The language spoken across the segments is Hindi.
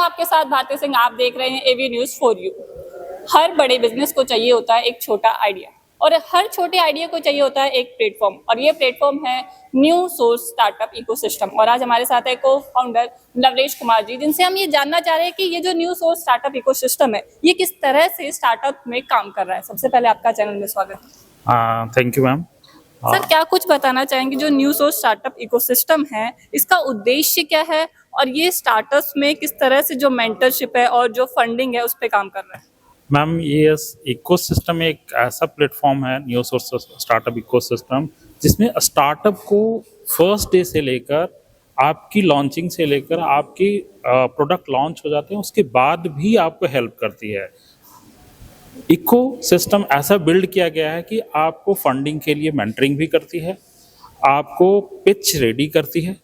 आपके साथ भारती सिंह, आप देख रहे हैं एवी न्यूज़ फॉर यू। हर बड़े बिजनेस को चाहिए होता है एक छोटा आइडिया, और हर छोटे आइडिया को चाहिए होता है एक प्लेटफॉर्म, और ये प्लेटफॉर्म है न्यू सोर्स स्टार्टअप इकोसिस्टम। और आज हमारे साथ है को फाउंडर लवलेश कुमार जी, जिनसे हम ये जानना चाह रहे हैं कि ये जो न्यू सोर्स स्टार्टअप इकोसिस्टम है ये किस तरह से स्टार्टअप में काम कर रहा है। सबसे पहले आपका चैनल में स्वागत है। Thank you ma'am. सर, क्या कुछ बताना चाहेंगे जो न्यू सोर्स स्टार्टअप इकोसिस्टम है, इसका उद्देश्य क्या है, और ये स्टार्टअप्स में किस तरह से जो मेंटरशिप है और जो फंडिंग है उस पर काम कर रहा है। मैम, ये इकोसिस्टम एक ऐसा प्लेटफॉर्म है, न्यू सोर्स स्टार्टअप इकोसिस्टम, जिसमें स्टार्टअप को फर्स्ट डे से लेकर आपकी लॉन्चिंग से लेकर आपकी प्रोडक्ट लॉन्च हो जाते हैं उसके बाद भी आपको हेल्प करती है। इको सिस्टम ऐसा बिल्ड किया गया है कि आपको फंडिंग के लिए मेंटरिंग भी करती है, आपको पिच रेडी करती है,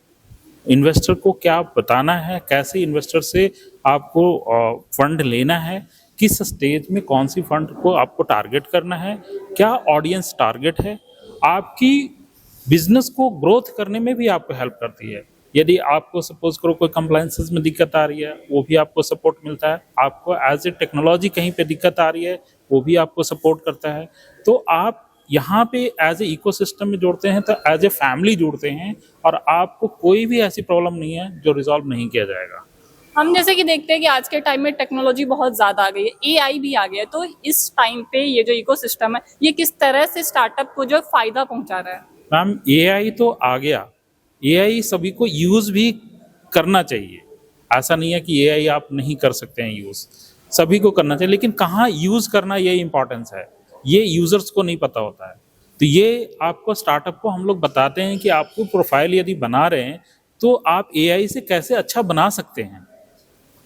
इन्वेस्टर को क्या बताना है, कैसे इन्वेस्टर से आपको फंड लेना है, किस स्टेज में कौन सी फंड को आपको टारगेट करना है, क्या ऑडियंस टारगेट है, आपकी बिजनेस को ग्रोथ करने में भी आपको हेल्प करती है। यदि आपको सपोज करो कोई कंप्लायंसेस में दिक्कत आ रही है, वो भी आपको सपोर्ट मिलता है। आपको एज ए टेक्नोलॉजी कहीं पे दिक्कत आ रही है, वो भी आपको सपोर्ट करता है। तो आप यहाँ पे एज ए इकोसिस्टम में जुड़ते हैं, तो एज ए फैमिली जुड़ते हैं, और आपको कोई भी ऐसी प्रॉब्लम नहीं है जो रिजॉल्व नहीं किया जाएगा। हम जैसे कि देखते हैं कि आज के टाइम में टेक्नोलॉजी बहुत ज़्यादा आ गई है, एआई भी आ गया है, तो इस टाइम पे ये जो इकोसिस्टम है ये किस तरह से स्टार्टअप को जो फ़ायदा पहुंचा रहा है। मैम, एआई तो आ गया, एआई सभी को यूज़ भी करना चाहिए। ऐसा नहीं है कि एआई आप नहीं कर सकते हैं यूज़, सभी को करना चाहिए, लेकिन कहाँ यूज़ करना ये इम्पॉर्टेंस है, ये यूज़र्स को नहीं पता होता है। तो ये आपको स्टार्टअप को हम लोग बताते हैं कि आपको प्रोफाइल यदि बना रहे हैं तो आप एआई से कैसे अच्छा बना सकते हैं।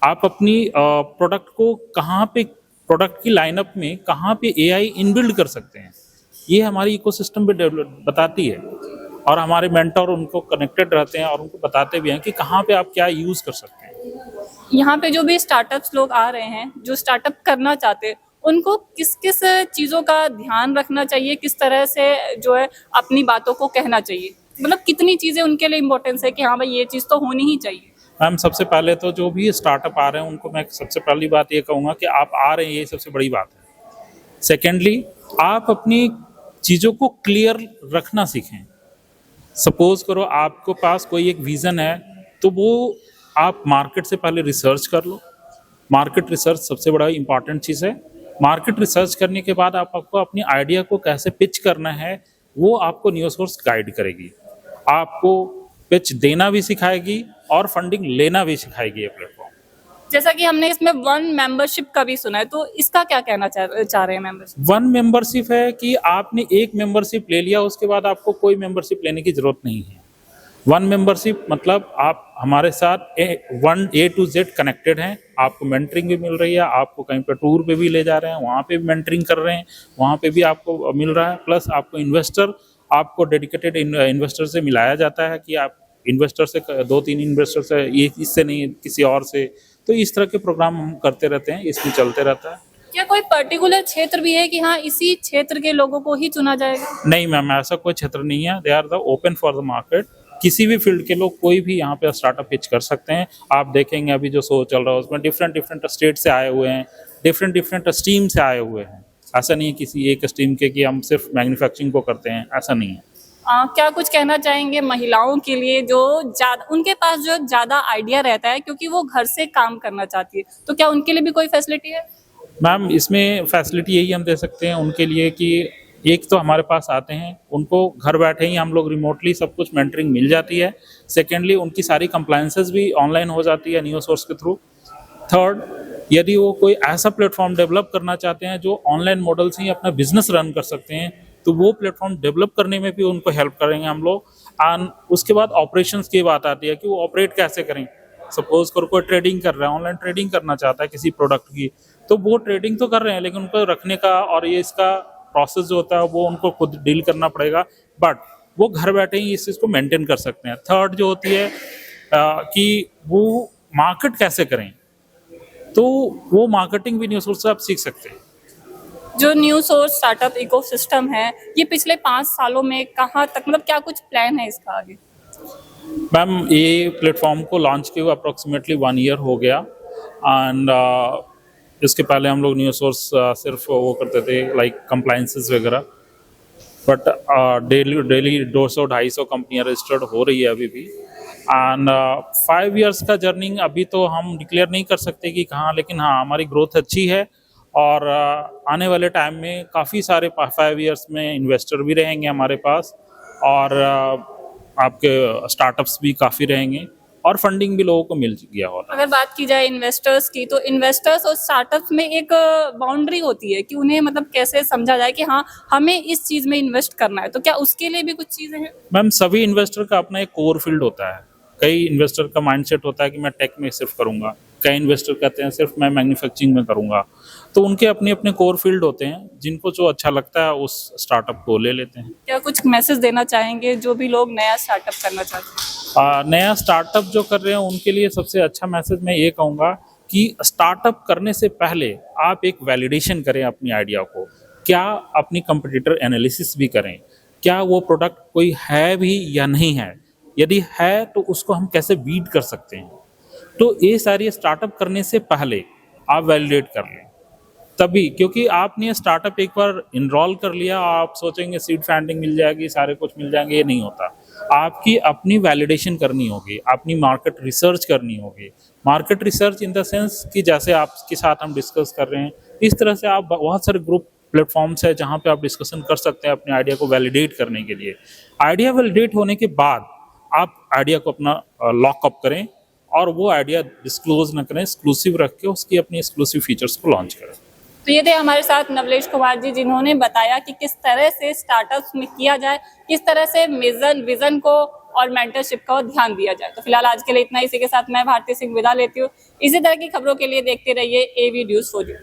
आप अपनी प्रोडक्ट को कहाँ पे, प्रोडक्ट की लाइनअप में कहाँ पे एआई इनबिल्ड कर सकते हैं, ये हमारी इकोसिस्टम पे डेवलप बताती है। और हमारे मेंटर उनको कनेक्टेड रहते हैं और उनको बताते भी हैं कि कहाँ पे आप क्या यूज़ कर सकते हैं। यहाँ पे जो भी स्टार्टअप्स लोग आ रहे हैं जो स्टार्टअप करना चाहते हैं, उनको किस किस चीज़ों का ध्यान रखना चाहिए, किस तरह से जो है अपनी बातों को कहना चाहिए, मतलब कितनी चीज़ें उनके लिए इम्पोर्टेंस है कि हाँ भाई ये चीज़ तो होनी ही चाहिए। मैम, सबसे पहले तो जो भी स्टार्टअप आ रहे हैं उनको मैं सबसे पहली बात ये कहूँगा कि आप आ रहे हैं, ये सबसे बड़ी बात है। सेकेंडली, आप अपनी चीज़ों को क्लियर रखना सीखें। सपोज करो आपको पास कोई एक विज़न है, तो वो आप मार्केट से पहले रिसर्च कर लो। मार्केट रिसर्च सबसे बड़ा इंपॉर्टेंट चीज़ है। मार्केट रिसर्च करने के बाद आपको अपनी आइडिया को कैसे पिच करना है वो आपको न्यू सोर्स गाइड करेगी, आपको पिच देना भी सिखाएगी और फंडिंग लेना भी सिखाएगी ये प्लेटफॉर्म। जैसा कि हमने इसमें वन मेंबरशिप का भी सुना है, तो इसका क्या कहना चाह रहे हैं मेंबरशिप। वन मेंबरशिप है कि आपने एक मेंबरशिप ले लिया, उसके बाद आपको कोई मेंबरशिप लेने की जरूरत नहीं है। वन मेंबरशिप मतलब आप हमारे साथ A to Z कनेक्टेड हैं, आपको मेंटरिंग भी मिल रही है, आपको कहीं पर टूर पे भी ले जा रहे हैं, वहाँ पे भी मेंटरिंग कर रहे हैं, वहाँ पे भी आपको मिल रहा है। प्लस आपको इन्वेस्टर, आपको डेडिकेटेड इन्वेस्टर से मिलाया जाता है कि आप इन्वेस्टर से 2-3 इन्वेस्टर से, ये इससे नहीं किसी और से। तो इस तरह के प्रोग्राम हम करते रहते हैं, इसमें चलते रहता है। क्या कोई पर्टिकुलर क्षेत्र भी है कि हाँ इसी क्षेत्र के लोगों को ही चुना जाएगा। नहीं मैम, ऐसा कोई क्षेत्र नहीं है। They are the open for the market. किसी भी फील्ड के लोग कोई भी यहाँ पे स्टार्टअप पिच कर सकते हैं। आप देखेंगे अभी जो शो चल रहा है उसमें डिफरेंट स्टेट से आए हुए हैं, डिफरेंट स्ट्रीम से आए हुए हैं। ऐसा नहीं है किसी एक स्ट्रीम के कि हम सिर्फ मैन्युफैक्चरिंग को करते हैं, ऐसा नहीं है। क्या कुछ कहना चाहेंगे महिलाओं के लिए जो उनके पास जो ज़्यादा आइडिया रहता है क्योंकि वो घर से काम करना चाहती है, तो क्या उनके लिए भी कोई फैसिलिटी है। मैम, इसमें फैसिलिटी यही हम दे सकते हैं उनके लिए कि एक तो हमारे पास आते हैं, उनको घर बैठे ही हम लोग रिमोटली सब कुछ मेंटरिंग मिल जाती है। सेकेंडली, उनकी सारी कंप्लायंसेस भी ऑनलाइन हो जाती है न्यू सोर्स के थ्रू। थर्ड, यदि वो कोई ऐसा प्लेटफॉर्म डेवलप करना चाहते हैं जो ऑनलाइन मॉडल से ही अपना बिजनेस रन कर सकते हैं, तो वो प्लेटफॉर्म डेवलप करने में भी उनको हेल्प करेंगे हम लोग। एंड उसके बाद ऑपरेशंस की बात आती है कि वो ऑपरेट कैसे करें। सपोज करो कोई ट्रेडिंग कर रहा है, ऑनलाइन ट्रेडिंग करना चाहता है किसी प्रोडक्ट की, तो वो ट्रेडिंग तो कर रहे हैं लेकिन उनको रखने का और ये इसका प्रोसेस जो होता है वो उनको खुद डील करना पड़ेगा, बट वो घर बैठे ही इस चीज़ को मेंटेन कर सकते हैं। थर्ड जो होती है कि वो मार्केट कैसे करें, तो वो मार्केटिंग भी न्यू सोर्स से आप सीख सकते हैं। जो न्यू सोर्स स्टार्टअप इकोसिस्टम है ये पिछले 5 सालों में कहाँ तक, मतलब क्या कुछ प्लान है इसका आगे। मैम, ये प्लेटफॉर्म को लॉन्च किए हुए अप्रोक्सीमेटली 1 ईयर हो गया एंड इसके पहले हम लोग न्यूज़ सोर्स सिर्फ वो करते थे लाइक कंप्लाइंसेस वगैरह, बट डेली डेली 200-250 कंपनियां रजिस्टर्ड हो रही है अभी भी। एंड 5 इयर्स का जर्नी अभी तो हम डिक्लेयर नहीं कर सकते कि कहाँ, लेकिन हाँ हमारी ग्रोथ अच्छी है और आने वाले टाइम में काफ़ी सारे 5 इयर्स में इन्वेस्टर भी रहेंगे हमारे पास, और आपके स्टार्टअप्स भी काफ़ी रहेंगे और फंडिंग भी लोगों को मिल गया होगा। अगर बात की जाए इन्वेस्टर्स की, तो इन्वेस्टर्स और स्टार्टअप्स में एक बाउंड्री होती है कि उन्हें मतलब कैसे समझा जाए कि हाँ हमें इस चीज में इन्वेस्ट करना है, तो क्या उसके लिए भी कुछ चीजें हैं? मैम, सभी इन्वेस्टर का अपना एक कोर फील्ड होता है। कई इन्वेस्टर का माइंडसेट होता है कि मैं टेक में सिर्फ करूंगा, कई इन्वेस्टर कहते हैं सिर्फ मैं मैन्युफैक्चरिंग में करूंगा। तो उनके अपने अपने कोर फील्ड होते हैं, जिनको जो अच्छा लगता है उस स्टार्टअप को ले लेते हैं। क्या कुछ मैसेज देना चाहेंगे जो भी लोग नया स्टार्टअप करना चाहते हैं? नया स्टार्टअप जो कर रहे हैं उनके लिए सबसे अच्छा मैसेज मैं ये कहूँगा कि स्टार्टअप करने से पहले आप एक वैलिडेशन करें अपनी आइडिया को। क्या अपनी कंपटीटर एनालिसिस भी करें, क्या वो प्रोडक्ट कोई है भी या नहीं है, यदि है तो उसको हम कैसे बीट कर सकते हैं। तो ये सारी स्टार्टअप करने से पहले आप वैलिडेट कर लें, तभी, क्योंकि आपने स्टार्टअप एक बार इनरोल कर लिया, आप सोचेंगे सीड फंडिंग मिल जाएगी, सारे कुछ मिल जाएंगे, ये नहीं होता। आपकी अपनी वैलिडेशन करनी होगी, अपनी मार्केट रिसर्च करनी होगी। Market research in the sense कि जैसे आपके साथ हम डिस्कस कर रहे हैं, इस तरह से आप बहुत सारे ग्रुप प्लेटफॉर्म्स है जहाँ पे आप डिस्कशन कर सकते हैं अपने आइडिया को वैलिडेट करने के लिए। आइडिया वैलिडेट होने के बाद आप आइडिया को अपना लॉकअप करें और वो आइडिया डिस्क्लोज न करें, एक्सक्लूसिव रख के उसकी अपनी एक्सक्लूसिव फीचर्स को लॉन्च करें। तो ये थे हमारे साथ नवलेश कुमार जी, जिन्होंने बताया कि किस तरह से स्टार्टअप्स में किया जाए, किस तरह से विजन को और मेंटरशिप का ध्यान दिया जाए। तो फिलहाल आज के लिए इतना ही। इसी के साथ मैं भारती सिंह विदा लेती हूँ। इसी तरह की खबरों के लिए देखते रहिए AV News 4U।